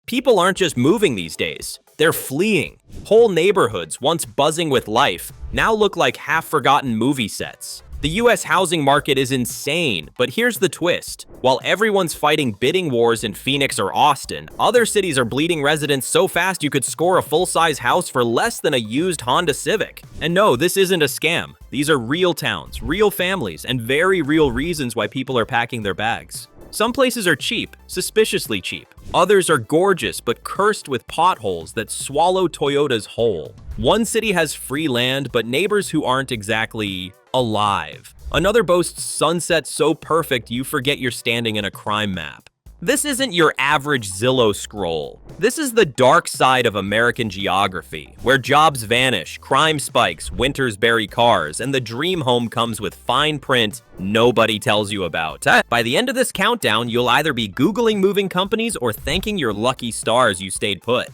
People aren't just moving these days, they're fleeing. Whole neighborhoods, once buzzing with life, now look like half-forgotten movie sets. The US housing market is insane, but here's the twist. While everyone's fighting bidding wars in Phoenix or Austin, other cities are bleeding residents so fast you could score a full-size house for less than a used Honda Civic. And no, this isn't a scam. These are real towns, real families, and very real reasons why people are packing their bags. Some places are cheap, suspiciously cheap. Others are gorgeous but cursed with potholes that swallow Toyotas whole. One city has free land but neighbors who aren't exactly alive. Another boasts sunsets so perfect you forget you're standing in a crime map. This isn't your average Zillow scroll. This is the dark side of American geography, where jobs vanish, crime spikes, winters bury cars, and the dream home comes with fine print nobody tells you about. By the end of this countdown, you'll either be Googling moving companies or thanking your lucky stars you stayed put.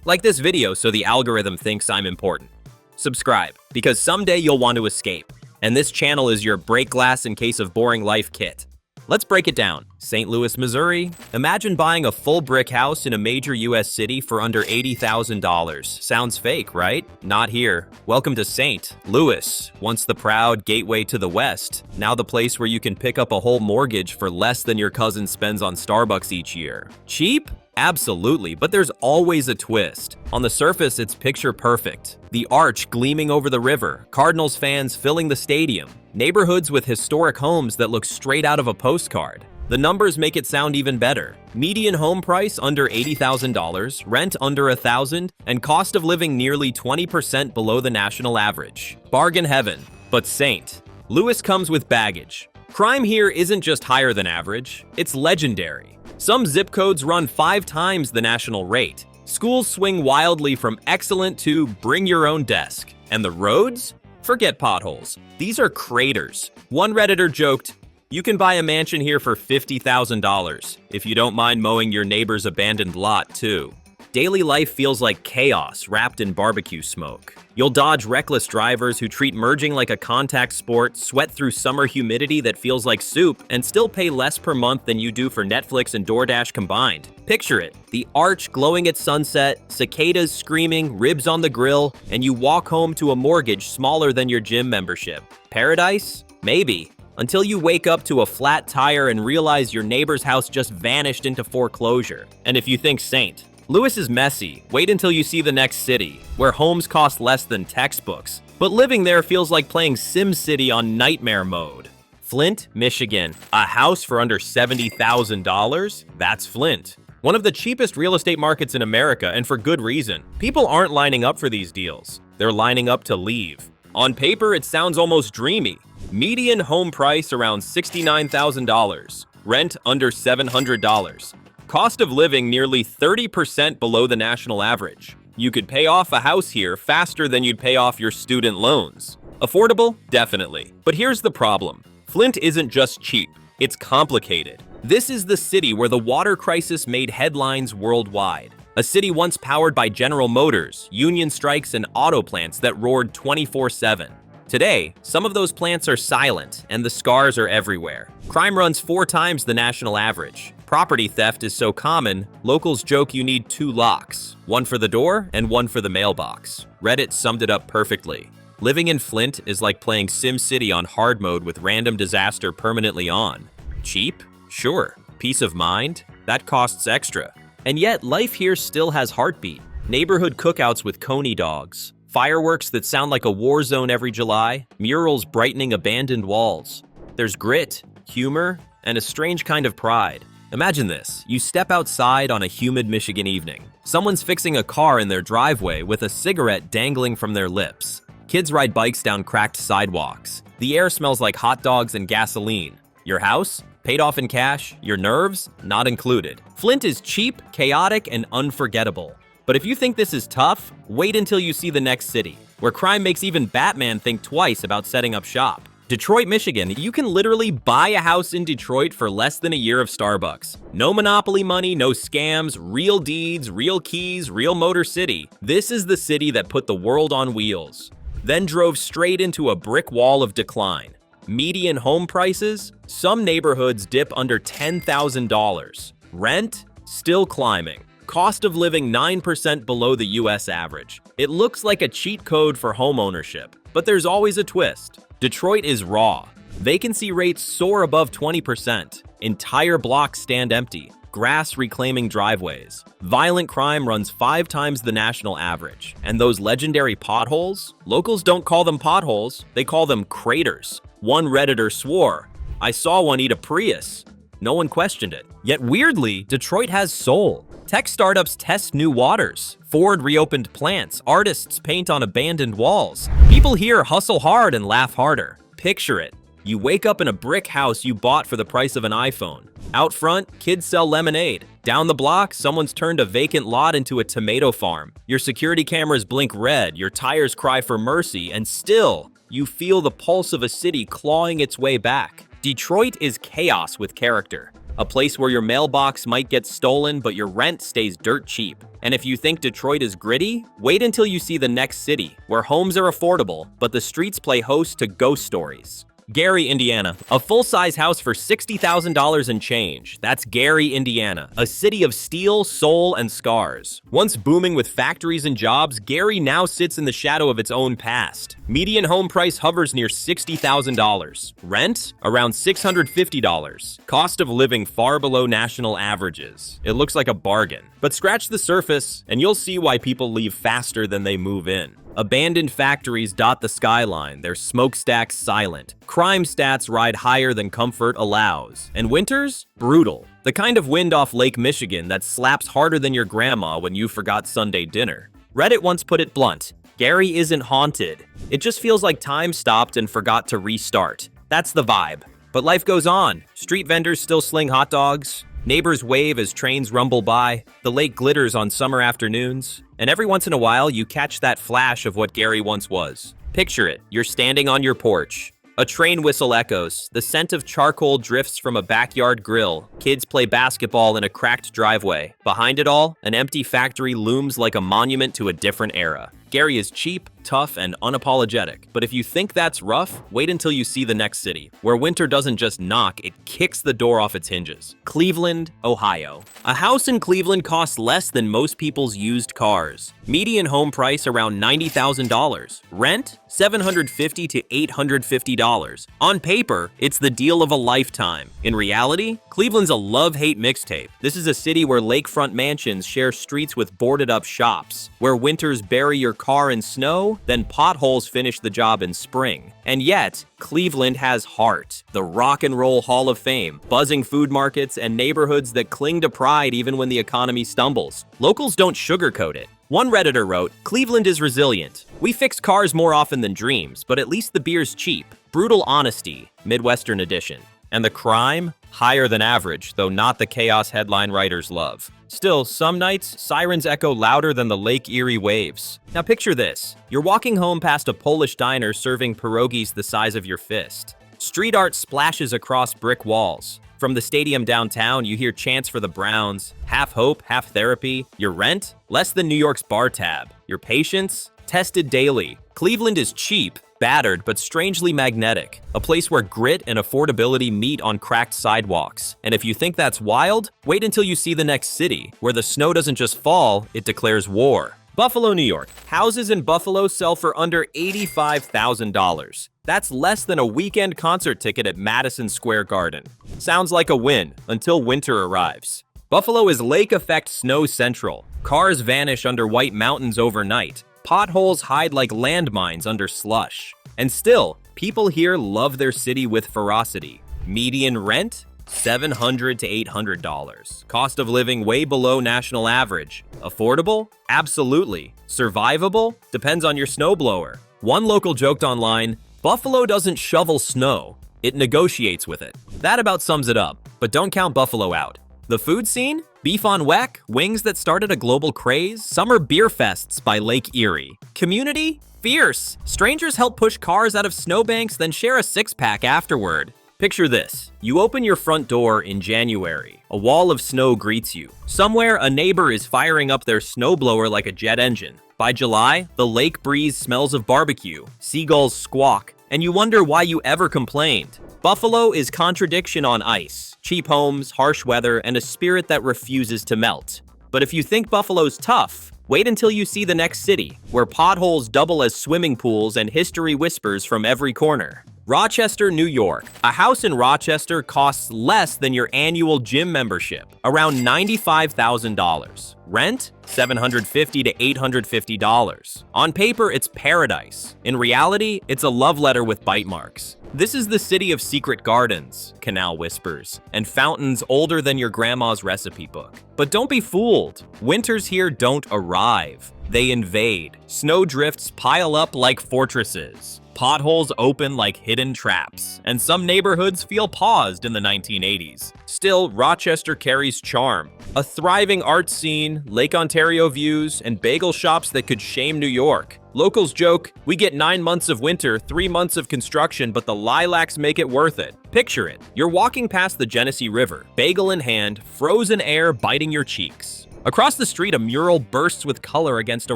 Like this video so the algorithm thinks I'm important. Subscribe, because someday you'll want to escape. And this channel is your break glass in case of boring life kit. Let's break it down. St. Louis, Missouri. Imagine buying a full brick house in a major US city for under $80,000. Sounds fake, right? Not here. Welcome to St. Louis, once the proud gateway to the West, now the place where you can pick up a whole mortgage for less than your cousin spends on Starbucks each year. Cheap? Absolutely, but there's always a twist. On the surface, it's picture perfect. The arch gleaming over the river, Cardinals fans filling the stadium, neighborhoods with historic homes that look straight out of a postcard. The numbers make it sound even better. Median home price under $80,000, rent under $1,000, and cost of living nearly 20% below the national average. Bargain heaven. But St. Louis comes with baggage. Crime here isn't just higher than average, it's legendary. Some zip codes run 5 times the national rate. Schools swing wildly from excellent to bring your own desk. And the roads? Forget potholes. These are craters. One Redditor joked, "You can buy a mansion here for $50,000 if you don't mind mowing your neighbor's abandoned lot too." Daily life feels like chaos wrapped in barbecue smoke. You'll dodge reckless drivers who treat merging like a contact sport, sweat through summer humidity that feels like soup, and still pay less per month than you do for Netflix and DoorDash combined. Picture it, the arch glowing at sunset, cicadas screaming, ribs on the grill, and you walk home to a mortgage smaller than your gym membership. Paradise? Maybe. Until you wake up to a flat tire and realize your neighbor's house just vanished into foreclosure. And if you think St. Louis is messy, wait until you see the next city, where homes cost less than textbooks. But living there feels like playing SimCity on nightmare mode. Flint, Michigan. A house for under $70,000? That's Flint. One of the cheapest real estate markets in America, and for good reason. People aren't lining up for these deals. They're lining up to leave. On paper, it sounds almost dreamy. Median home price around $69,000. Rent under $700. Cost of living nearly 30% below the national average. You could pay off a house here faster than you'd pay off your student loans. Affordable? Definitely. But here's the problem. Flint isn't just cheap, it's complicated. This is the city where the water crisis made headlines worldwide. A city once powered by General Motors, union strikes, and auto plants that roared 24/7. Today, some of those plants are silent, and the scars are everywhere. Crime runs 4 times the national average. Property theft is so common, locals joke you need 2 locks, one for the door and one for the mailbox. Reddit summed it up perfectly. Living in Flint is like playing SimCity on hard mode with random disaster permanently on. Cheap? Sure. Peace of mind? That costs extra. And yet, life here still has heartbeat. Neighborhood cookouts with coney dogs. Fireworks that sound like a war zone every July. Murals brightening abandoned walls. There's grit, humor, and a strange kind of pride. Imagine this. You step outside on a humid Michigan evening. Someone's fixing a car in their driveway with a cigarette dangling from their lips. Kids ride bikes down cracked sidewalks. The air smells like hot dogs and gasoline. Your house? Paid off in cash. Your nerves? Not included. Flint is cheap, chaotic, and unforgettable. But if you think this is tough, wait until you see the next city, where crime makes even Batman think twice about setting up shop. Detroit, Michigan. You can literally buy a house in Detroit for less than a year of Starbucks. No monopoly money, no scams, real deeds, real keys, real Motor City. This is the city that put the world on wheels. Then drove straight into a brick wall of decline. Median home prices? Some neighborhoods dip under $10,000. Rent? Still climbing. Cost of living 9% below the US average. It looks like a cheat code for home ownership, but there's always a twist. Detroit is raw. Vacancy rates soar above 20%. Entire blocks stand empty. Grass reclaiming driveways. Violent crime runs 5 times the national average. And those legendary potholes? Locals don't call them potholes, they call them craters. One Redditor swore, "I saw one eat a Prius." No one questioned it. Yet weirdly, Detroit has soul. Tech startups test new waters. Ford reopened plants. Artists paint on abandoned walls. People here hustle hard and laugh harder. Picture it. You wake up in a brick house you bought for the price of an iPhone. Out front, kids sell lemonade. Down the block, someone's turned a vacant lot into a tomato farm. Your security cameras blink red, your tires cry for mercy, and still, you feel the pulse of a city clawing its way back. Detroit is chaos with character. A place where your mailbox might get stolen, but your rent stays dirt cheap. And if you think Detroit is gritty, wait until you see the next city, where homes are affordable, but the streets play host to ghost stories. Gary, Indiana. A full-size house for $60,000 and change. That's Gary, Indiana, a city of steel, soul, and scars. Once booming with factories and jobs, Gary now sits in the shadow of its own past. Median home price hovers near $60,000. Rent? Around $650. Cost of living far below national averages. It looks like a bargain. But scratch the surface, and you'll see why people leave faster than they move in. Abandoned factories dot the skyline, their smokestacks silent. Crime stats ride higher than comfort allows. And winters? Brutal. The kind of wind off Lake Michigan that slaps harder than your grandma when you forgot Sunday dinner. Reddit once put it blunt. Gary isn't haunted. It just feels like time stopped and forgot to restart. That's the vibe. But life goes on. Street vendors still sling hot dogs. Neighbors wave as trains rumble by, the lake glitters on summer afternoons, and every once in a while you catch that flash of what Gary once was. Picture it, you're standing on your porch. A train whistle echoes, the scent of charcoal drifts from a backyard grill, kids play basketball in a cracked driveway. Behind it all, an empty factory looms like a monument to a different era. Gary is cheap, tough, and unapologetic. But if you think that's rough, wait until you see the next city, where winter doesn't just knock, it kicks the door off its hinges. Cleveland, Ohio. A house in Cleveland costs less than most people's used cars. Median home price around $90,000. Rent? $750 to $850. On paper, it's the deal of a lifetime. In reality, Cleveland's a love-hate mixtape. This is a city where lakefront mansions share streets with boarded-up shops, where winters bury your car in snow, then potholes finish the job in spring. And yet, Cleveland has heart. The Rock and Roll Hall of Fame, buzzing food markets, and neighborhoods that cling to pride even when the economy stumbles. Locals don't sugarcoat it. One Redditor wrote, "Cleveland is resilient. We fix cars more often than dreams, but at least the beer's cheap. Brutal honesty, Midwestern edition. And the crime? Higher than average, though not the chaos headline writers love. Still, some nights, sirens echo louder than the Lake Erie waves. Now picture this. You're walking home past a Polish diner serving pierogies the size of your fist. Street art splashes across brick walls. From the stadium downtown, you hear chants for the Browns. Half hope, half therapy. Your rent? Less than New York's bar tab. Your patience? Tested daily. Cleveland is cheap, battered, but strangely magnetic. A place where grit and affordability meet on cracked sidewalks. And if you think that's wild, wait until you see the next city, where the snow doesn't just fall, it declares war. Buffalo, New York. Houses in Buffalo sell for under $85,000. That's less than a weekend concert ticket at Madison Square Garden. Sounds like a win, until winter arrives. Buffalo is lake effect snow central. Cars vanish under white mountains overnight. Potholes hide like landmines under slush. And still, people here love their city with ferocity. Median rent? $700 to $800. Cost of living way below national average. Affordable? Absolutely. Survivable? Depends on your snowblower. One local joked online, "Buffalo doesn't shovel snow, it negotiates with it." That about sums it up, but don't count Buffalo out. The food scene? Beef on weck, wings that started a global craze, summer beer fests by Lake Erie. Community? Fierce. Strangers help push cars out of snowbanks, then share a six-pack afterward. Picture this. You open your front door in January. A wall of snow greets you. Somewhere, a neighbor is firing up their snowblower like a jet engine. By July, the lake breeze smells of barbecue. Seagulls squawk, and you wonder why you ever complained. Buffalo is contradiction on ice. Cheap homes, harsh weather, and a spirit that refuses to melt. But if you think Buffalo's tough, wait until you see the next city, where potholes double as swimming pools and history whispers from every corner. Rochester, New York. A house in Rochester costs less than your annual gym membership, around $95,000. Rent? $750 to $850. On paper, it's paradise. In reality, it's a love letter with bite marks. This is the city of secret gardens, canal whispers, and fountains older than your grandma's recipe book. But don't be fooled. Winters here don't arrive. They invade. Snowdrifts pile up like fortresses. Potholes open like hidden traps, and some neighborhoods feel paused in the 1980s. Still, Rochester carries charm. A thriving art scene, Lake Ontario views, and bagel shops that could shame New York. Locals joke, we get 9 months of winter, 3 months of construction, but the lilacs make it worth it. Picture it. You're walking past the Genesee River, bagel in hand, frozen air biting your cheeks. Across the street, a mural bursts with color against a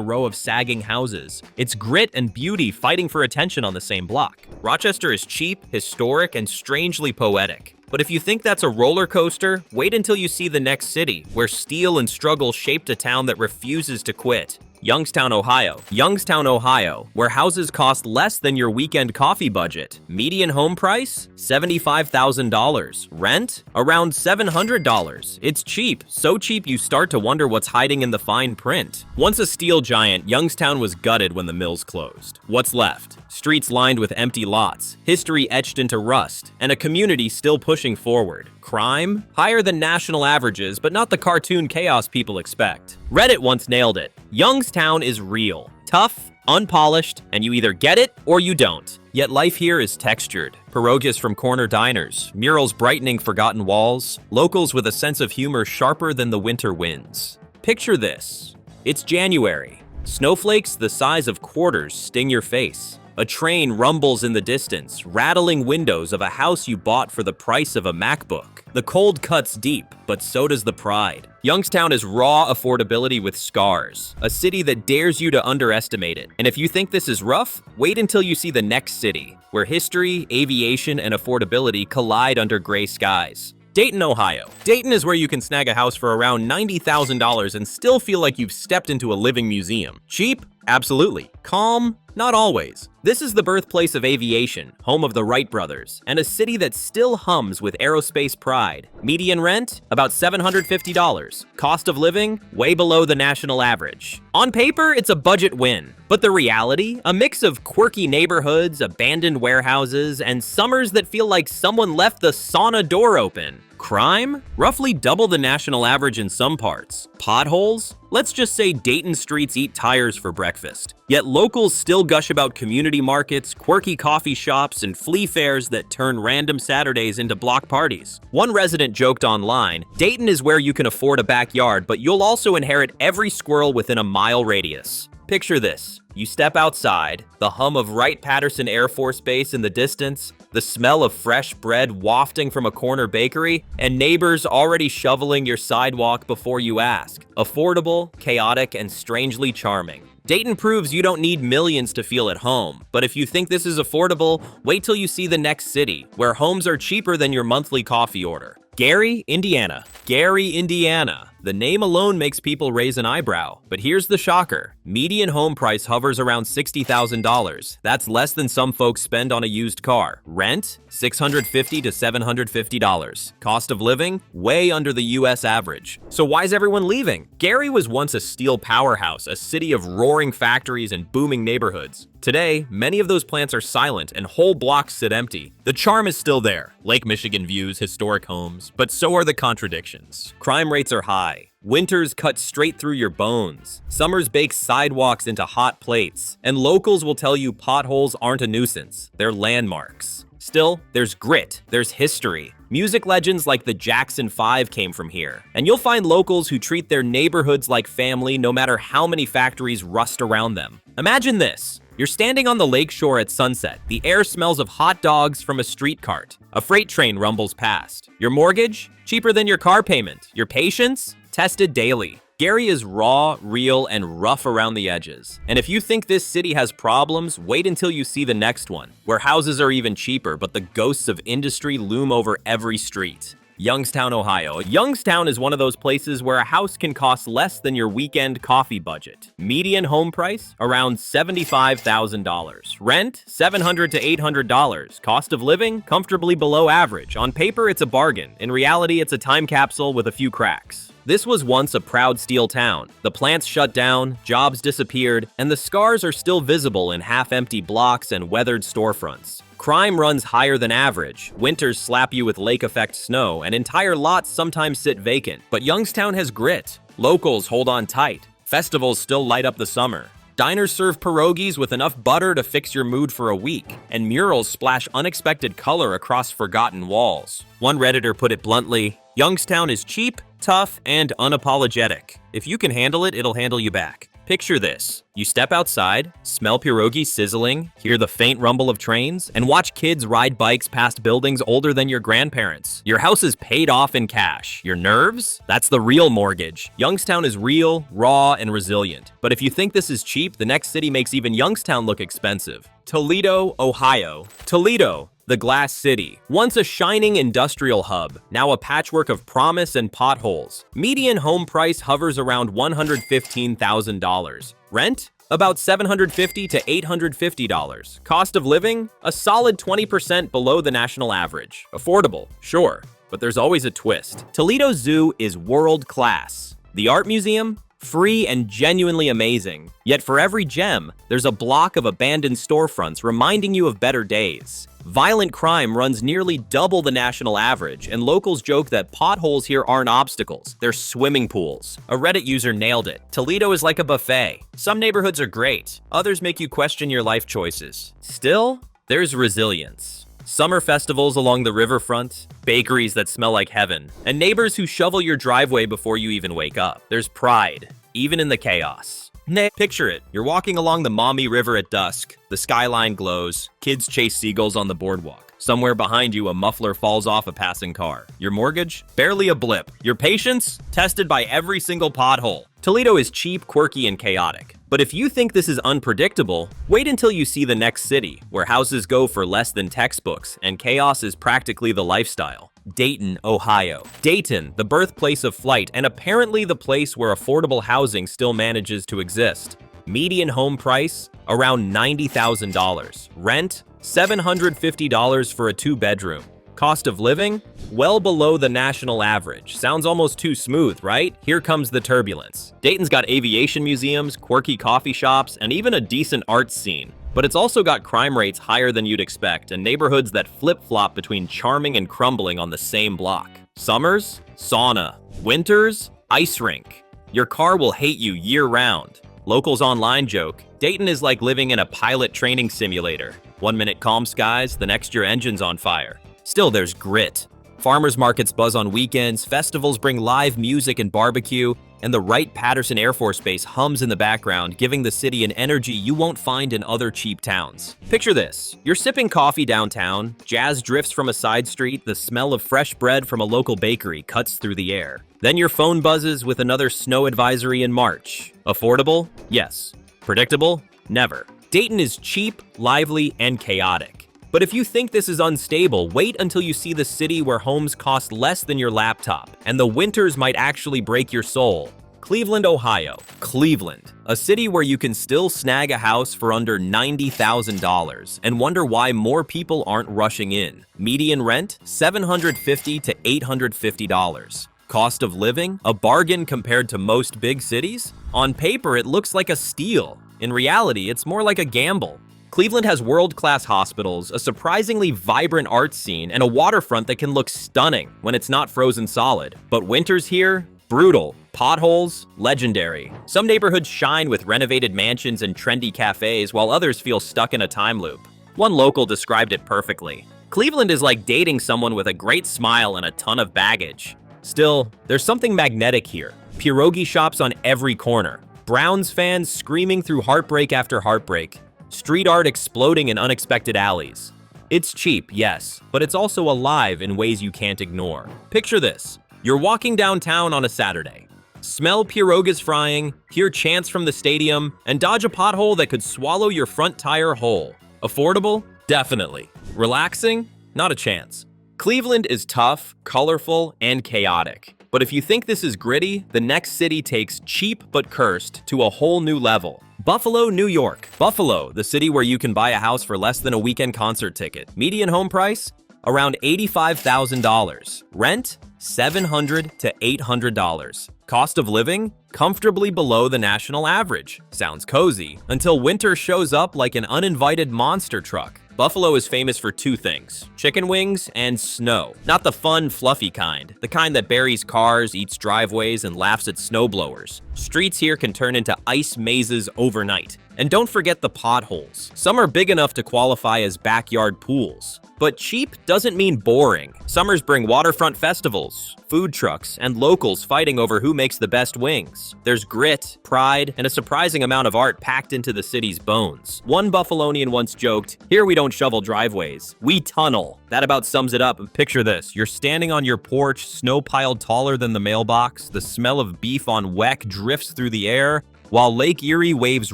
row of sagging houses. It's grit and beauty fighting for attention on the same block. Rochester is cheap, historic, and strangely poetic. But if you think that's a roller coaster, wait until you see the next city, where steel and struggle shaped a town that refuses to quit. Youngstown, Ohio. Youngstown, Ohio, where houses cost less than your weekend coffee budget. Median home price? $75,000. Rent? Around $700. It's cheap, so cheap you start to wonder what's hiding in the fine print. Once a steel giant, Youngstown was gutted when the mills closed. What's left? Streets lined with empty lots, history etched into rust, and a community still pushing forward. Crime? Higher than national averages, but not the cartoon chaos people expect. Reddit once nailed it. Youngstown is real, tough, unpolished, and you either get it or you don't. Yet life here is textured. Pierogies from corner diners, murals brightening forgotten walls, locals with a sense of humor sharper than the winter winds. Picture this. It's January. Snowflakes the size of quarters sting your face. A train rumbles in the distance, rattling windows of a house you bought for the price of a MacBook. The cold cuts deep, but so does the pride. Youngstown is raw affordability with scars, a city that dares you to underestimate it. And if you think this is rough, wait until you see the next city, where history, aviation, and affordability collide under gray skies. Dayton, Ohio. Dayton is where you can snag a house for around $90,000 and still feel like you've stepped into a living museum. Cheap? Absolutely. Calm? Not always. This is the birthplace of aviation, home of the Wright brothers, and a city that still hums with aerospace pride. Median rent? About $750. Cost of living? Way below the national average. On paper, it's a budget win. But the reality? A mix of quirky neighborhoods, abandoned warehouses, and summers that feel like someone left the sauna door open. Crime? Roughly double the national average in some parts. Potholes? Let's just say Dayton streets eat tires for breakfast. Yet locals still gush about community markets, quirky coffee shops, and flea fairs that turn random Saturdays into block parties. One resident joked online, Dayton is where you can afford a backyard, but you'll also inherit every squirrel within a mile radius. Picture this. You step outside, the hum of Wright-Patterson Air Force Base in the distance, the smell of fresh bread wafting from a corner bakery, and neighbors already shoveling your sidewalk before you ask. Affordable, chaotic, and strangely charming. Dayton proves you don't need millions to feel at home, but if you think this is affordable, wait till you see the next city, where homes are cheaper than your monthly coffee order. Gary, Indiana. Gary, Indiana. The name alone makes people raise an eyebrow, but here's the shocker. Median home price hovers around $60,000. That's less than some folks spend on a used car. Rent? $650 to $750. Cost of living? Way under the US average. So why is everyone leaving? Gary was once a steel powerhouse, a city of roaring factories and booming neighborhoods. Today, many of those plants are silent and whole blocks sit empty. The charm is still there. Lake Michigan views, historic homes, but so are the contradictions. Crime rates are high. Winters cut straight through your bones. Summers bake sidewalks into hot plates. And locals will tell you potholes aren't a nuisance. They're landmarks. Still, there's grit, there's history. Music legends like the Jackson 5 came from here. And you'll find locals who treat their neighborhoods like family no matter how many factories rust around them. Imagine this. You're standing on the lakeshore at sunset. The air smells of hot dogs from a street cart. A freight train rumbles past. Your mortgage? Cheaper than your car payment. Your patience? Tested daily. Gary is raw, real, and rough around the edges. And if you think this city has problems, wait until you see the next one, where houses are even cheaper, but the ghosts of industry loom over every street. Youngstown, Ohio. Youngstown is one of those places where a house can cost less than your weekend coffee budget. Median home price, around $75,000. Rent, $700 to $800. Cost of living, comfortably below average. On paper, it's a bargain. In reality, it's a time capsule with a few cracks. This was once a proud steel town. The plants shut down, jobs disappeared, and the scars are still visible in half-empty blocks and weathered storefronts. Crime runs higher than average, winters slap you with lake-effect snow, and entire lots sometimes sit vacant. But Youngstown has grit. Locals hold on tight. Festivals still light up the summer. Diners serve pierogies with enough butter to fix your mood for a week, and murals splash unexpected color across forgotten walls. One Redditor put it bluntly, Youngstown is cheap, tough, and unapologetic. If you can handle it, it'll handle you back. Picture this. You step outside, smell pierogies sizzling, hear the faint rumble of trains, and watch kids ride bikes past buildings older than your grandparents. Your house is paid off in cash. Your nerves? That's the real mortgage. Youngstown is real, raw, and resilient. But if you think this is cheap, the next city makes even Youngstown look expensive. Toledo, Ohio. Toledo, the Glass City. Once a shining industrial hub, now a patchwork of promise and potholes. Median home price hovers around $115,000. Rent? About $750 to $850. Cost of living? A solid 20% below the national average. Affordable, sure, but there's always a twist. Toledo Zoo is world class. The art museum? Free and genuinely amazing. Yet for every gem, there's a block of abandoned storefronts reminding you of better days. Violent crime runs nearly double the national average, and locals joke that potholes here aren't obstacles, they're swimming pools. A Reddit user nailed it. Toledo is like a buffet. Some neighborhoods are great, others make you question your life choices. Still, there's resilience. Summer festivals along the riverfront, bakeries that smell like heaven, and neighbors who shovel your driveway before you even wake up. There's pride, even in the chaos. Picture it. You're walking along the Maumee River at dusk. The skyline glows. Kids chase seagulls on the boardwalk. Somewhere behind you, a muffler falls off a passing car. Your mortgage? Barely a blip. Your patience? Tested by every single pothole. Toledo is cheap, quirky, and chaotic. But if you think this is unpredictable, wait until you see the next city, where houses go for less than textbooks, and chaos is practically the lifestyle. Dayton, Ohio. Dayton, the birthplace of flight, and apparently the place where affordable housing still manages to exist. Median home price? Around $90,000. Rent? $750 for a two-bedroom. Cost of living? Well below the national average. Sounds almost too smooth, right? Here comes the turbulence. Dayton's got aviation museums, quirky coffee shops, and even a decent art scene. But it's also got crime rates higher than you'd expect and neighborhoods that flip-flop between charming and crumbling on the same block. Summers? Sauna. Winters? Ice rink. Your car will hate you year-round. Locals online joke, Dayton is like living in a pilot training simulator. 1 minute calm skies, the next your engine's on fire. Still, there's grit. Farmers markets buzz on weekends, festivals bring live music and barbecue, and the Wright-Patterson Air Force Base hums in the background, giving the city an energy you won't find in other cheap towns. Picture this. You're sipping coffee downtown, jazz drifts from a side street, the smell of fresh bread from a local bakery cuts through the air. Then your phone buzzes with another snow advisory in March. Affordable? Yes. Predictable? Never. Dayton is cheap, lively, and chaotic. But if you think this is unstable, wait until you see the city where homes cost less than your laptop, and the winters might actually break your soul. Cleveland, Ohio. Cleveland, a city where you can still snag a house for under $90,000 and wonder why more people aren't rushing in. Median rent? $750 to $850. Cost of living? A bargain compared to most big cities? On paper, it looks like a steal. In reality, it's more like a gamble. Cleveland has world-class hospitals, a surprisingly vibrant art scene, and a waterfront that can look stunning when it's not frozen solid. But winters here? Brutal. Potholes? Legendary. Some neighborhoods shine with renovated mansions and trendy cafes, while others feel stuck in a time loop. One local described it perfectly. Cleveland is like dating someone with a great smile and a ton of baggage. Still, there's something magnetic here. Pierogi shops on every corner. Browns fans screaming through heartbreak after heartbreak. Street art exploding in unexpected alleys. It's cheap, yes, but it's also alive in ways you can't ignore. Picture this. You're walking downtown on a Saturday. Smell pierogies frying, hear chants from the stadium, and dodge a pothole that could swallow your front tire whole. Affordable? Definitely. Relaxing? Not a chance. Cleveland is tough, colorful, and chaotic. But if you think this is gritty, the next city takes cheap but cursed to a whole new level. Buffalo, New York. Buffalo, the city where you can buy a house for less than a weekend concert ticket. Median home price? Around $85,000. Rent? $700 to $800. Cost of living? Comfortably below the national average. Sounds cozy, until winter shows up like an uninvited monster truck. Buffalo is famous for two things: chicken wings and snow. Not the fun, fluffy kind, the kind that buries cars, eats driveways, and laughs at snowblowers. Streets here can turn into ice mazes overnight. And don't forget the potholes. Some are big enough to qualify as backyard pools. But cheap doesn't mean boring. Summers bring waterfront festivals, food trucks, and locals fighting over who makes the best wings. There's grit, pride, and a surprising amount of art packed into the city's bones. One Buffalonian once joked, "Here we don't shovel driveways, we tunnel." That about sums it up. Picture this: you're standing on your porch, snow piled taller than the mailbox, the smell of beef on weck drifts through the air, while Lake Erie waves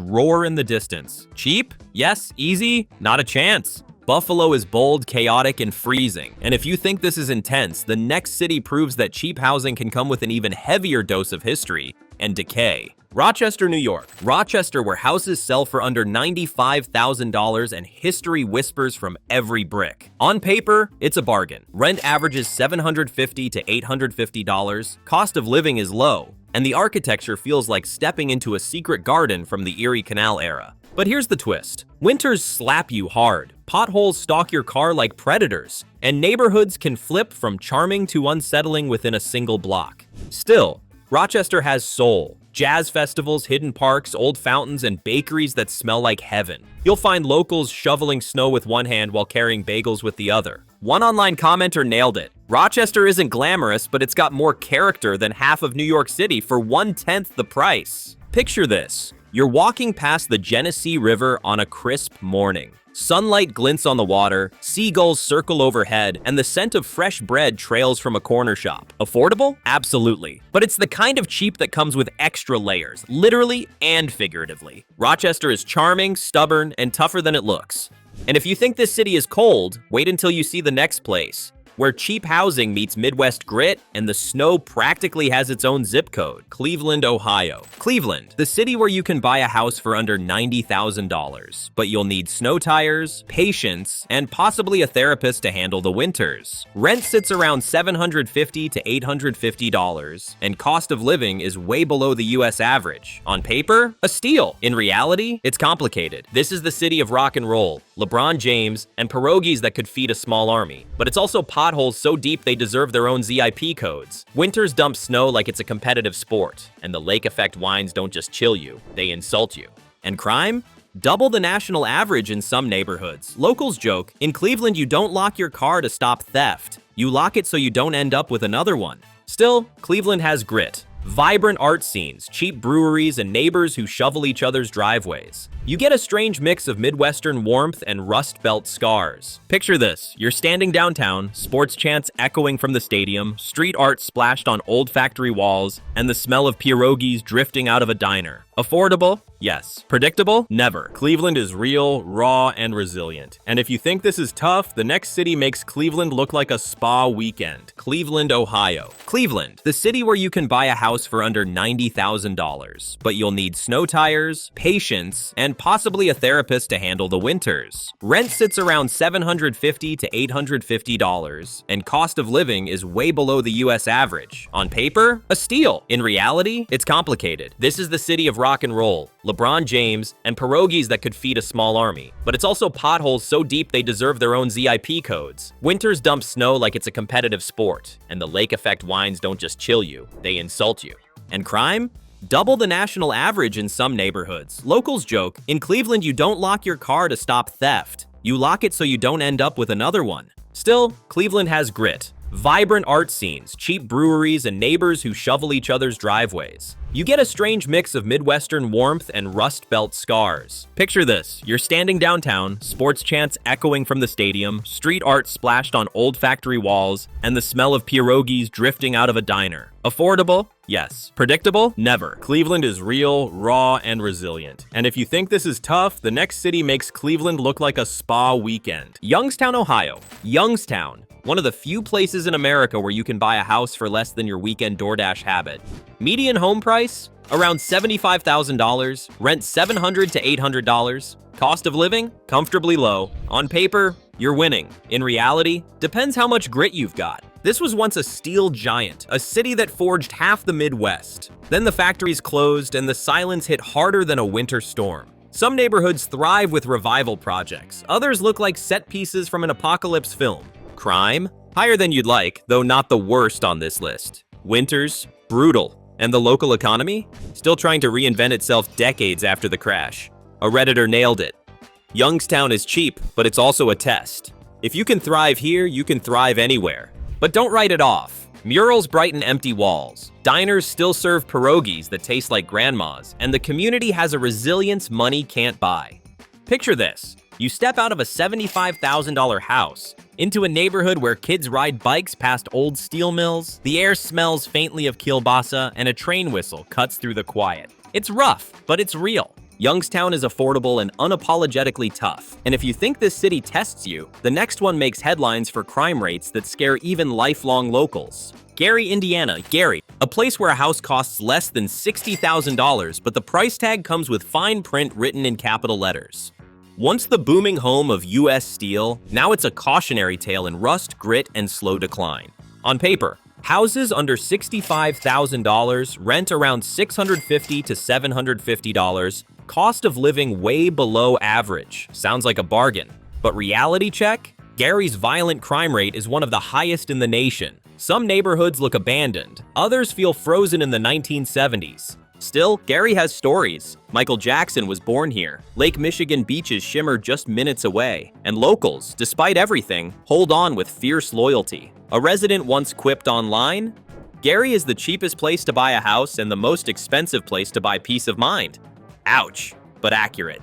roar in the distance. Cheap? Yes. Easy? Not a chance. Buffalo is bold, chaotic, and freezing. And if you think this is intense, the next city proves that cheap housing can come with an even heavier dose of history and decay. Rochester, New York. Rochester, where houses sell for under $95,000 and history whispers from every brick. On paper, it's a bargain. Rent averages $750 to $850. Cost of living is low, and the architecture feels like stepping into a secret garden from the Erie Canal era. But here's the twist. Winters slap you hard. Potholes stalk your car like predators, and neighborhoods can flip from charming to unsettling within a single block. Still, Rochester has soul. Jazz festivals, hidden parks, old fountains, and bakeries that smell like heaven. You'll find locals shoveling snow with one hand while carrying bagels with the other. One online commenter nailed it. Rochester isn't glamorous, but it's got more character than half of New York City for 1/10 the price. Picture this. You're walking past the Genesee River on a crisp morning. Sunlight glints on the water, seagulls circle overhead, and the scent of fresh bread trails from a corner shop. Affordable? Absolutely. But it's the kind of cheap that comes with extra layers, literally and figuratively. Rochester is charming, stubborn, and tougher than it looks. And if you think this city is cold, wait until you see the next place, where cheap housing meets Midwest grit and the snow practically has its own zip code. Cleveland, Ohio. Cleveland, the city where you can buy a house for under $90,000, but you'll need snow tires, patience, and possibly a therapist to handle the winters. Rent sits around $750 to $850, and cost of living is way below the US average. On paper, a steal. In reality, it's complicated. This is the city of rock and roll, LeBron James, and pierogies that could feed a small army. But it's also potholes so deep they deserve their own ZIP codes. Winters dump snow like it's a competitive sport, and the lake effect wines don't just chill you, they insult you. And crime? Double the national average in some neighborhoods. Locals joke, in Cleveland you don't lock your car to stop theft. You lock it so you don't end up with another one. Still, Cleveland has grit. Vibrant art scenes, cheap breweries, and neighbors who shovel each other's driveways. You get a strange mix of Midwestern warmth and Rust Belt scars. Picture this. You're standing downtown, sports chants echoing from the stadium, street art splashed on old factory walls, and the smell of pierogies drifting out of a diner. Affordable? Yes. Predictable? Never. Cleveland is real, raw, and resilient. And if you think this is tough, the next city makes Cleveland look like a spa weekend. Cleveland, Ohio. Cleveland, the city where you can buy a house for under $90,000, but you'll need snow tires, patience, and possibly a therapist to handle the winters. Rent sits around $750 to $850, and cost of living is way below the US average. On paper, a steal. In reality, it's complicated. This is the city of rock and roll, LeBron James, and pierogies that could feed a small army. But it's also potholes so deep they deserve their own ZIP codes. Winters dump snow like it's a competitive sport, and the lake effect wines don't just chill you, they insult you. And crime? Double the national average in some neighborhoods. Locals joke, in Cleveland you don't lock your car to stop theft. You lock it so you don't end up with another one. Still, Cleveland has grit. Vibrant art scenes, cheap breweries, and neighbors who shovel each other's driveways. You get a strange mix of Midwestern warmth and Rust Belt scars. Picture this. You're standing downtown, sports chants echoing from the stadium, street art splashed on old factory walls, and the smell of pierogies drifting out of a diner. Affordable? Yes. Predictable? Never. Cleveland is real, raw, and resilient. And if you think this is tough, the next city makes Cleveland look like a spa weekend. Youngstown, Ohio. Youngstown, one of the few places in America where you can buy a house for less than your weekend DoorDash habit. Median home price? Around $75,000, rent $700 to $800. Cost of living? Comfortably low. On paper, you're winning. In reality, depends how much grit you've got. This was once a steel giant, a city that forged half the Midwest. Then the factories closed and the silence hit harder than a winter storm. Some neighborhoods thrive with revival projects. Others look like set pieces from an apocalypse film. Crime? Higher than you'd like, though not the worst on this list. Winters? Brutal. And the local economy? Still trying to reinvent itself decades after the crash. A Redditor nailed it. Youngstown is cheap, but it's also a test. If you can thrive here, you can thrive anywhere. But don't write it off. Murals brighten empty walls. Diners still serve pierogies that taste like grandma's, and the community has a resilience money can't buy. Picture this. You step out of a $75,000 house into a neighborhood where kids ride bikes past old steel mills, the air smells faintly of kielbasa, and a train whistle cuts through the quiet. It's rough, but it's real. Youngstown is affordable and unapologetically tough. And if you think this city tests you, the next one makes headlines for crime rates that scare even lifelong locals. Gary, Indiana. Gary, a place where a house costs less than $60,000, but the price tag comes with fine print written in capital letters. Once the booming home of U.S. Steel, now it's a cautionary tale in rust, grit, and slow decline. On paper, houses under $65,000 rent around $650 to $750, cost of living way below average. Sounds like a bargain. But reality check? Gary's violent crime rate is one of the highest in the nation. Some neighborhoods look abandoned. Others feel frozen in the 1970s. Still, Gary has stories. Michael Jackson was born here. Lake Michigan beaches shimmer just minutes away. And locals, despite everything, hold on with fierce loyalty. A resident once quipped online, "Gary is the cheapest place to buy a house and the most expensive place to buy peace of mind." Ouch, but accurate.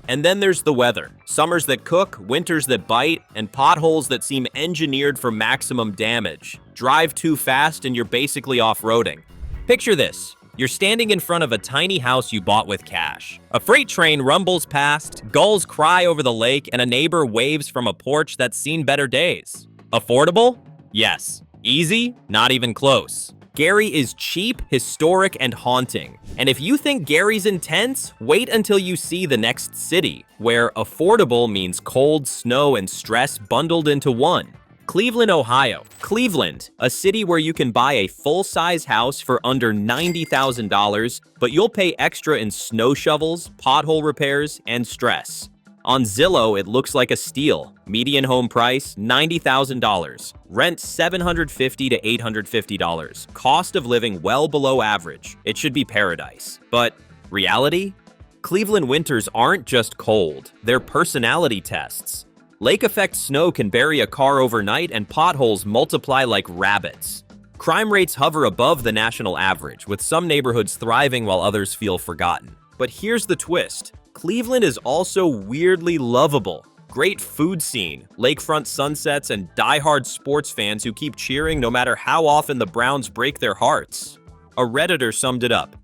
And then there's the weather. Summers that cook, winters that bite, and potholes that seem engineered for maximum damage. Drive too fast and you're basically off-roading. Picture this. You're standing in front of a tiny house you bought with cash. A freight train rumbles past, gulls cry over the lake, and a neighbor waves from a porch that's seen better days. Affordable? Yes. Easy? Not even close. Gary is cheap, historic, and haunting. And if you think Gary's intense, wait until you see the next city, where affordable means cold, snow, and stress bundled into one. Cleveland, Ohio. Cleveland, a city where you can buy a full-size house for under $90,000, but you'll pay extra in snow shovels, pothole repairs, and stress. On Zillow, it looks like a steal. Median home price, $90,000. Rent, $750 to $850. Cost of living well below average. It should be paradise. But reality? Cleveland winters aren't just cold. They're personality tests. Lake effect snow can bury a car overnight and potholes multiply like rabbits. Crime rates hover above the national average, with some neighborhoods thriving while others feel forgotten. But here's the twist. Cleveland is also weirdly lovable. Great food scene, lakefront sunsets, and die-hard sports fans who keep cheering no matter how often the Browns break their hearts. A Redditor summed it up.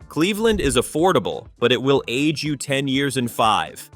Cleveland is affordable, but it will age you 10 years in 5.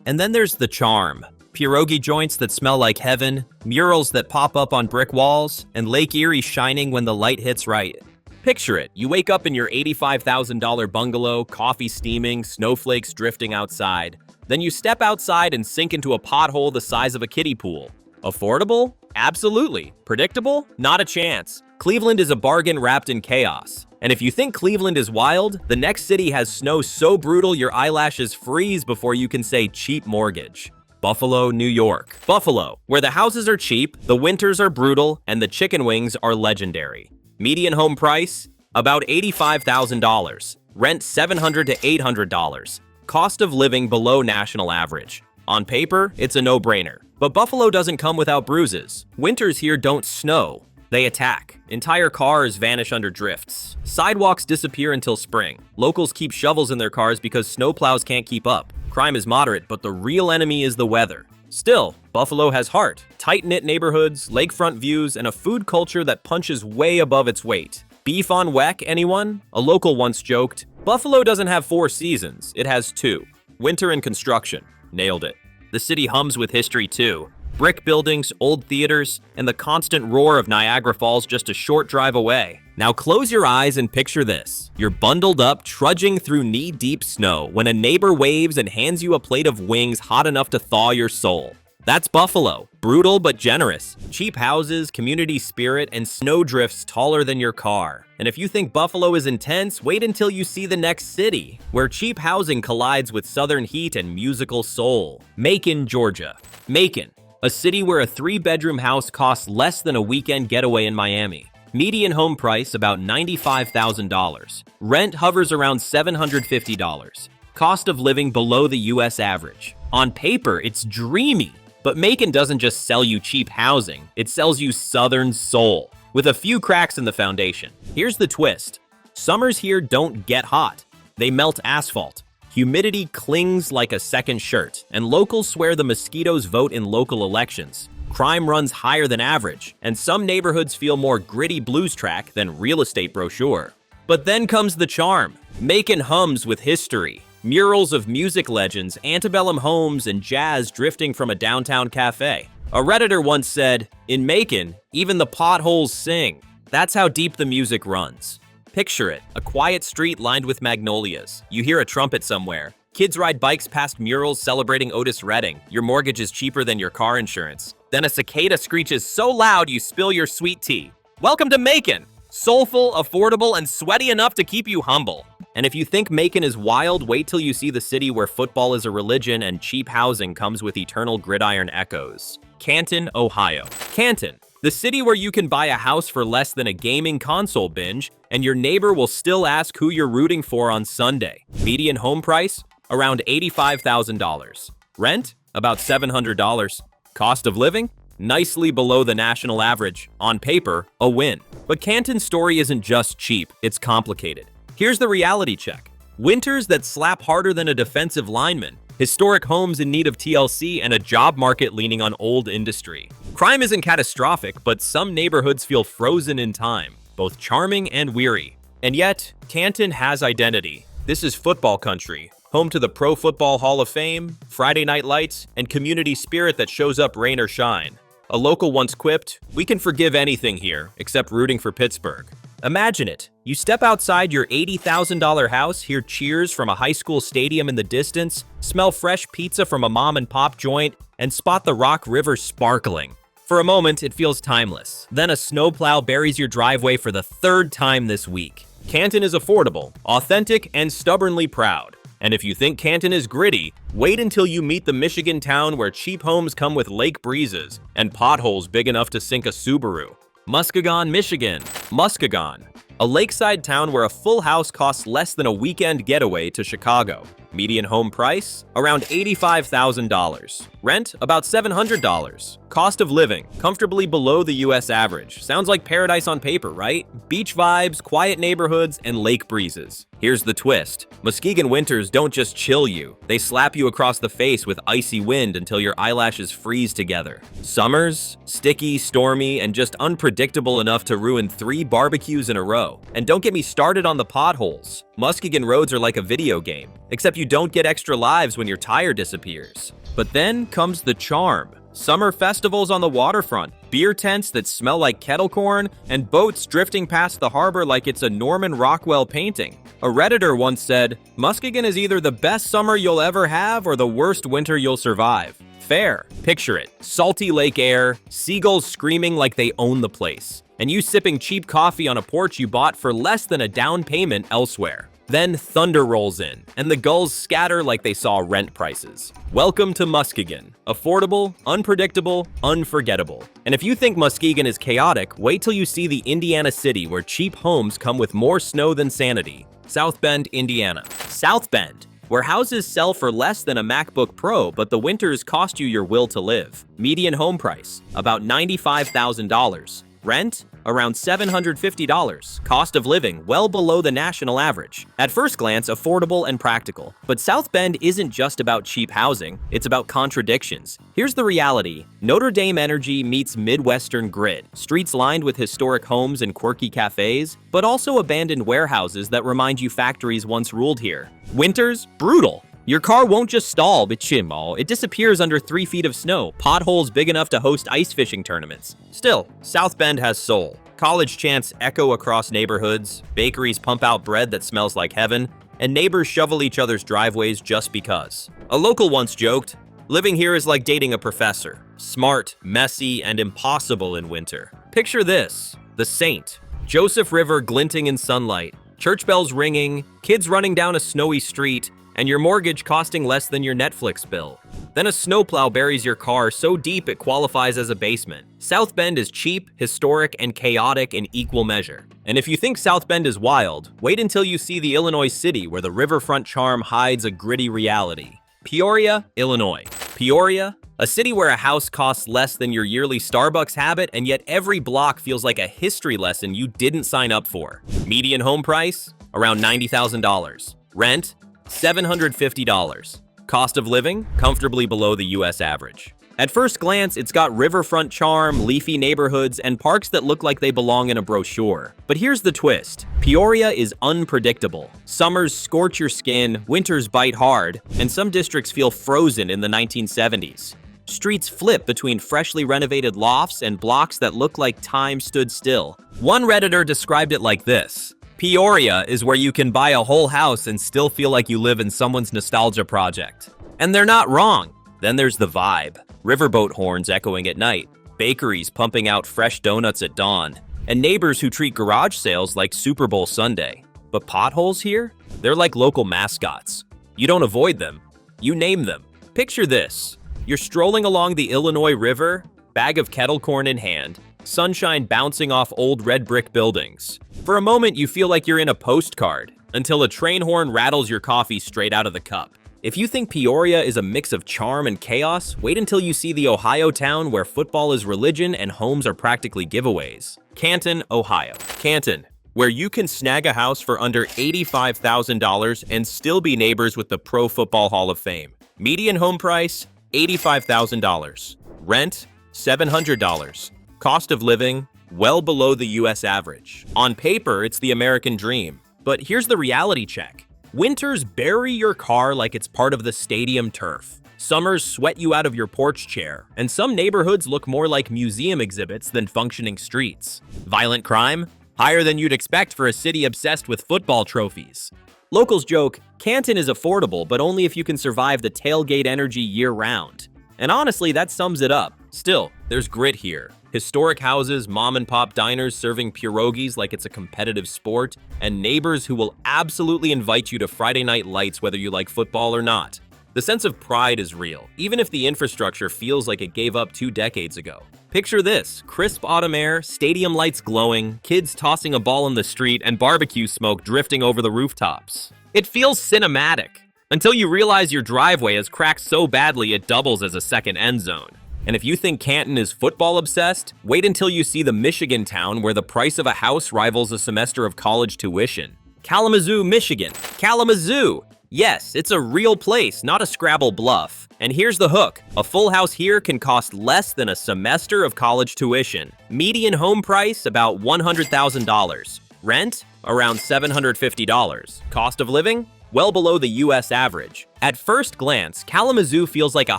And then there's the charm. Pierogi joints that smell like heaven, murals that pop up on brick walls, and Lake Erie shining when the light hits right. Picture it. You wake up in your $85,000 bungalow, coffee steaming, snowflakes drifting outside. Then you step outside and sink into a pothole the size of a kiddie pool. Affordable? Absolutely. Predictable? Not a chance. Cleveland is a bargain wrapped in chaos. And if you think Cleveland is wild, the next city has snow so brutal your eyelashes freeze before you can say cheap mortgage. Buffalo, New York. Buffalo, where the houses are cheap, the winters are brutal, and the chicken wings are legendary. Median home price? About $85,000. Rent $700 to $800. Cost of living below national average. On paper, it's a no-brainer. But Buffalo doesn't come without bruises. Winters here don't snow. They attack. Entire cars vanish under drifts. Sidewalks disappear until spring. Locals keep shovels in their cars because snowplows can't keep up. Crime is moderate, but the real enemy is the weather. Still, Buffalo has heart, tight-knit neighborhoods, lakefront views, and a food culture that punches way above its weight. Beef on weck, anyone? A local once joked, "Buffalo doesn't have 4 seasons, it has 2. Winter and construction." Nailed it. The city hums with history too. Brick buildings, old theaters, and the constant roar of Niagara Falls just a short drive away. Now close your eyes and picture this. You're bundled up, trudging through knee-deep snow when a neighbor waves and hands you a plate of wings hot enough to thaw your soul. That's Buffalo. Brutal but generous. Cheap houses, community spirit, and snowdrifts taller than your car. And if you think Buffalo is intense, wait until you see the next city, where cheap housing collides with southern heat and musical soul. Macon, Georgia. Macon, a city where a 3-bedroom house costs less than a weekend getaway in Miami. Median home price about $95,000. Rent hovers around $750. Cost of living below the US average. On paper, it's dreamy. But Macon doesn't just sell you cheap housing, it sells you Southern soul, with a few cracks in the foundation. Here's the twist. Summers here don't get hot. They melt asphalt. Humidity clings like a second shirt, and locals swear the mosquitoes vote in local elections. Crime runs higher than average, and some neighborhoods feel more gritty blues track than real estate brochure. But then comes the charm. Macon hums with history. Murals of music legends, antebellum homes, and jazz drifting from a downtown cafe. A Redditor once said, "In Macon, even the potholes sing." That's how deep the music runs. Picture it, a quiet street lined with magnolias. You hear a trumpet somewhere. Kids ride bikes past murals celebrating Otis Redding. Your mortgage is cheaper than your car insurance. Then a cicada screeches so loud you spill your sweet tea. Welcome to Macon! Soulful, affordable, and sweaty enough to keep you humble. And if you think Macon is wild, wait till you see the city where football is a religion and cheap housing comes with eternal gridiron echoes. Canton, Ohio. Canton, the city where you can buy a house for less than a gaming console binge, and your neighbor will still ask who you're rooting for on Sunday. Median home price? Around $85,000. Rent? About $700. Cost of living? Nicely below the national average. On paper, a win. But Canton's story isn't just cheap, it's complicated. Here's the reality check. Winters that slap harder than a defensive lineman, historic homes in need of TLC, and a job market leaning on old industry. Crime isn't catastrophic, but some neighborhoods feel frozen in time, both charming and weary. And yet, Canton has identity. This is football country, home to the Pro Football Hall of Fame, Friday night lights, and community spirit that shows up rain or shine. A local once quipped, "We can forgive anything here, except rooting for Pittsburgh." Imagine it. You step outside your $80,000 house, hear cheers from a high school stadium in the distance, smell fresh pizza from a mom-and-pop joint, and spot the Rock River sparkling. For a moment, it feels timeless. Then a snowplow buries your driveway for the 3rd time this week. Canton is affordable, authentic, and stubbornly proud. And if you think Canton is gritty, wait until you meet the Michigan town where cheap homes come with lake breezes and potholes big enough to sink a Subaru. Muskegon, Michigan. Muskegon, a lakeside town where a full house costs less than a weekend getaway to Chicago. Median home price? Around $85,000. Rent? About $700. Cost of living? Comfortably below the US average. Sounds like paradise on paper, right? Beach vibes, quiet neighborhoods, and lake breezes. Here's the twist. Muskegon winters don't just chill you. They slap you across the face with icy wind until your eyelashes freeze together. Summers? Sticky, stormy, and just unpredictable enough to ruin 3 barbecues in a row. And don't get me started on the potholes. Muskegon roads are like a video game, except you don't get extra lives when your tire disappears. But then comes the charm. Summer festivals on the waterfront, beer tents that smell like kettle corn, and boats drifting past the harbor like it's a Norman Rockwell painting. A Redditor once said, "Muskegon is either the best summer you'll ever have or the worst winter you'll survive." Fair. Picture it. Salty lake air, seagulls screaming like they own the place, and you sipping cheap coffee on a porch you bought for less than a down payment elsewhere. Then thunder rolls in, and the gulls scatter like they saw rent prices. Welcome to Muskegon. Affordable, unpredictable, unforgettable. And if you think Muskegon is chaotic, wait till you see the Indiana city where cheap homes come with more snow than sanity. South Bend, Indiana. South Bend, where houses sell for less than a MacBook Pro, but the winters cost you your will to live. Median home price, about $95,000. Rent? Around $750. Cost of living well below the national average. At first glance, affordable and practical. But South Bend isn't just about cheap housing, it's about contradictions. Here's the reality. Notre Dame energy meets Midwestern grit. Streets lined with historic homes and quirky cafes, but also abandoned warehouses that remind you factories once ruled here. Winters? Brutal. Your car won't just stall, it disappears under 3 feet of snow, potholes big enough to host ice fishing tournaments. Still, South Bend has soul. College chants echo across neighborhoods, bakeries pump out bread that smells like heaven, and neighbors shovel each other's driveways just because. A local once joked, "Living here is like dating a professor. Smart, messy, and impossible in winter." Picture this: the Saint, Joseph River glinting in sunlight, church bells ringing, kids running down a snowy street, and your mortgage costing less than your Netflix bill. Then a snowplow buries your car so deep it qualifies as a basement. South Bend is cheap, historic, and chaotic in equal measure. And if you think South Bend is wild, wait until you see the Illinois city where the riverfront charm hides a gritty reality. Peoria, Illinois. Peoria, a city where a house costs less than your yearly Starbucks habit, and yet every block feels like a history lesson you didn't sign up for. Median home price, around $90,000. Rent, $750. Cost of living, comfortably below the US average. At first glance, it's got riverfront charm, leafy neighborhoods, and parks that look like they belong in a brochure. But here's the twist. Peoria is unpredictable. Summers scorch your skin, winters bite hard, and some districts feel frozen in the 1970s. Streets flip between freshly renovated lofts and blocks that look like time stood still. One Redditor described it like this: Peoria is where you can buy a whole house and still feel like you live in someone's nostalgia project. And they're not wrong. Then there's the vibe. Riverboat horns echoing at night, bakeries pumping out fresh donuts at dawn, and neighbors who treat garage sales like Super Bowl Sunday. But potholes here? They're like local mascots. You don't avoid them, you name them. Picture this. You're strolling along the Illinois River, bag of kettle corn in hand, sunshine bouncing off old red brick buildings. For a moment, you feel like you're in a postcard, until a train horn rattles your coffee straight out of the cup. If you think Peoria is a mix of charm and chaos, wait until you see the Ohio town where football is religion and homes are practically giveaways. Canton, Ohio. Canton, where you can snag a house for under $85,000 and still be neighbors with the Pro Football Hall of Fame. Median home price, $85,000. Rent, $700. Cost of living, well below the US average. On paper, it's the American dream. But here's the reality check. Winters bury your car like it's part of the stadium turf. Summers sweat you out of your porch chair, and some neighborhoods look more like museum exhibits than functioning streets. Violent crime? Higher than you'd expect for a city obsessed with football trophies. Locals joke, Canton is affordable, but only if you can survive the tailgate energy year-round. And honestly, that sums it up. Still, there's grit here. Historic houses, mom-and-pop diners serving pierogies like it's a competitive sport, and neighbors who will absolutely invite you to Friday night lights whether you like football or not. The sense of pride is real, even if the infrastructure feels like it gave up 2 decades ago. Picture this: crisp autumn air, stadium lights glowing, kids tossing a ball in the street, and barbecue smoke drifting over the rooftops. It feels cinematic, until you realize your driveway is cracked so badly it doubles as a second end zone. And if you think Canton is football obsessed, wait until you see the Michigan town where the price of a house rivals a semester of college tuition. Kalamazoo, Michigan. Kalamazoo! Yes, it's a real place, not a Scrabble bluff. And here's the hook. A full house here can cost less than a semester of college tuition. Median home price, about $100,000. Rent, around $750. Cost of living, well below the US average. At first glance, Kalamazoo feels like a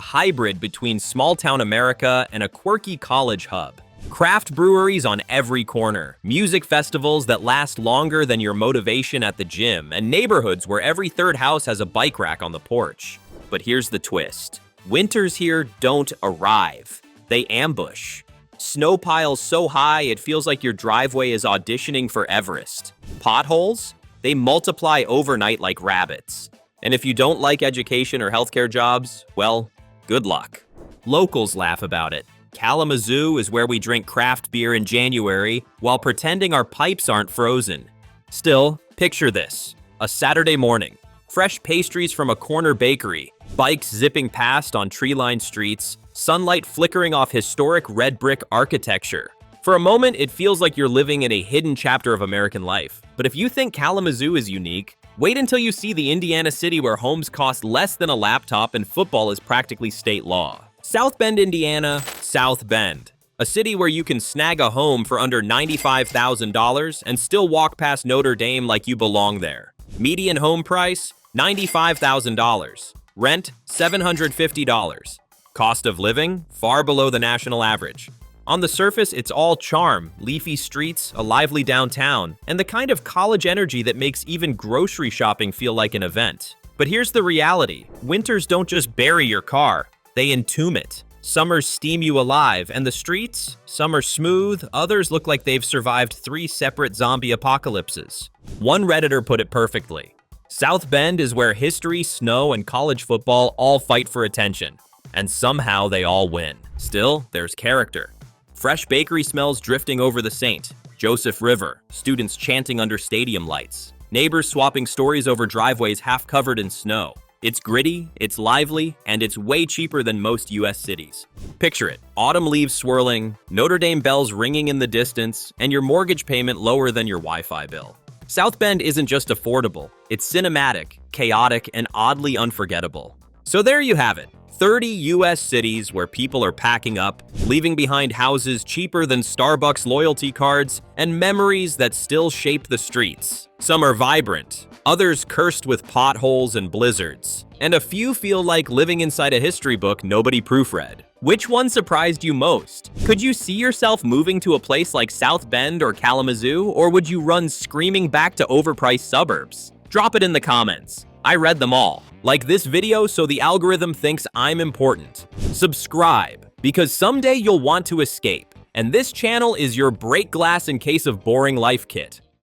hybrid between small-town America and a quirky college hub. Craft breweries on every corner, music festivals that last longer than your motivation at the gym, and neighborhoods where every third house has a bike rack on the porch. But here's the twist. Winters here don't arrive. They ambush. Snow piles so high it feels like your driveway is auditioning for Everest. Potholes? They multiply overnight like rabbits. And if you don't like education or healthcare jobs, well, good luck. Locals laugh about it. Kalamazoo is where we drink craft beer in January while pretending our pipes aren't frozen. Still, picture this. A Saturday morning. Fresh pastries from a corner bakery. Bikes zipping past on tree-lined streets. Sunlight flickering off historic red brick architecture. For a moment, it feels like you're living in a hidden chapter of American life. But if you think Kalamazoo is unique, wait until you see the Indiana city where homes cost less than a laptop and football is practically state law. South Bend, Indiana, South Bend. A city where you can snag a home for under $95,000 and still walk past Notre Dame like you belong there. Median home price, $95,000. Rent, $750. Cost of living, far below the national average. On the surface, it's all charm, leafy streets, a lively downtown, and the kind of college energy that makes even grocery shopping feel like an event. But here's the reality. Winters don't just bury your car, they entomb it. Summers steam you alive, and the streets? Some are smooth, others look like they've survived 3 separate zombie apocalypses. One Redditor put it perfectly. South Bend is where history, snow, and college football all fight for attention. And somehow they all win. Still, there's character. Fresh bakery smells drifting over the St. Joseph River, students chanting under stadium lights. Neighbors swapping stories over driveways half covered in snow. It's gritty, it's lively, and it's way cheaper than most US cities. Picture it, autumn leaves swirling, Notre Dame bells ringing in the distance, and your mortgage payment lower than your Wi-Fi bill. South Bend isn't just affordable, it's cinematic, chaotic, and oddly unforgettable. So there you have it, 30 US cities where people are packing up, leaving behind houses cheaper than Starbucks loyalty cards, and memories that still shape the streets. Some are vibrant, others cursed with potholes and blizzards, and a few feel like living inside a history book nobody proofread. Which one surprised you most? Could you see yourself moving to a place like South Bend or Kalamazoo, or would you run screaming back to overpriced suburbs? Drop it in the comments. I read them all. Like this video so the algorithm thinks I'm important. Subscribe, because someday you'll want to escape, and this channel is your break glass in case of boring life kit.